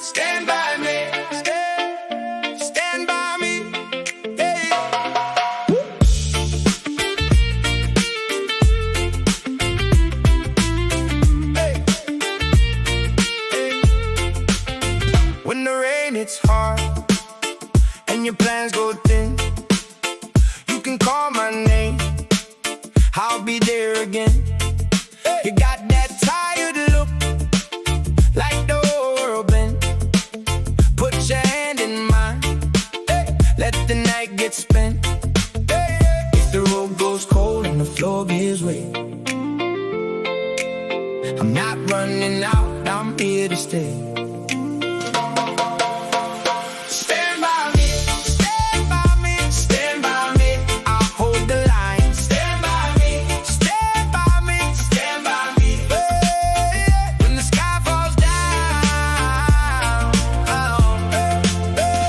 stand by me, stand by me, yeah. Hey. Hey. When the rain hits hard and your plans go thin, you can call my name, I'll be there again. You got that tired look, like the whole world bent. Put your hand in mine, hey, let the night get spent. Hey, if the road goes cold and the floor gives way, I'm not running out, I'm here to stay. Stand by me, stand by me, stand by me, I'll hold the line. Stand by me, stand by me, stand by me, hey, when the sky falls down, hey,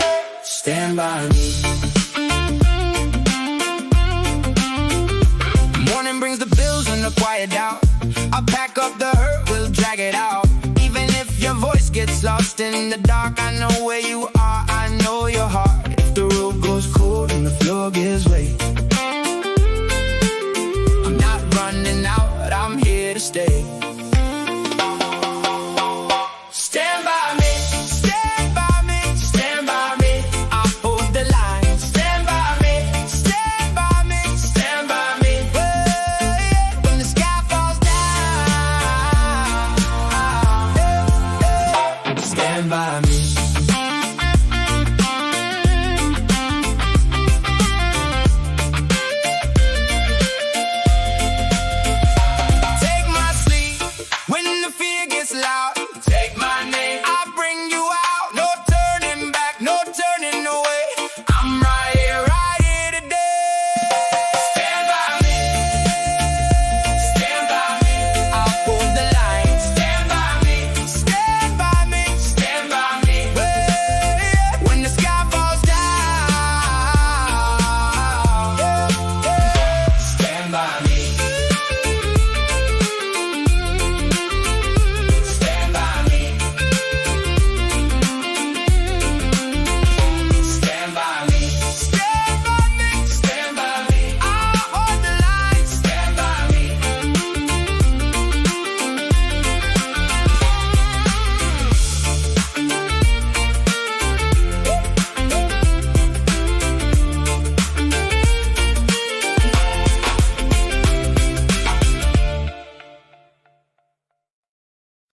stand by me. Morning brings the bills and the quiet doubt. I'll pack up the hurt, we'll drag it out. Even if your voice gets lost in the dark, I know where you are.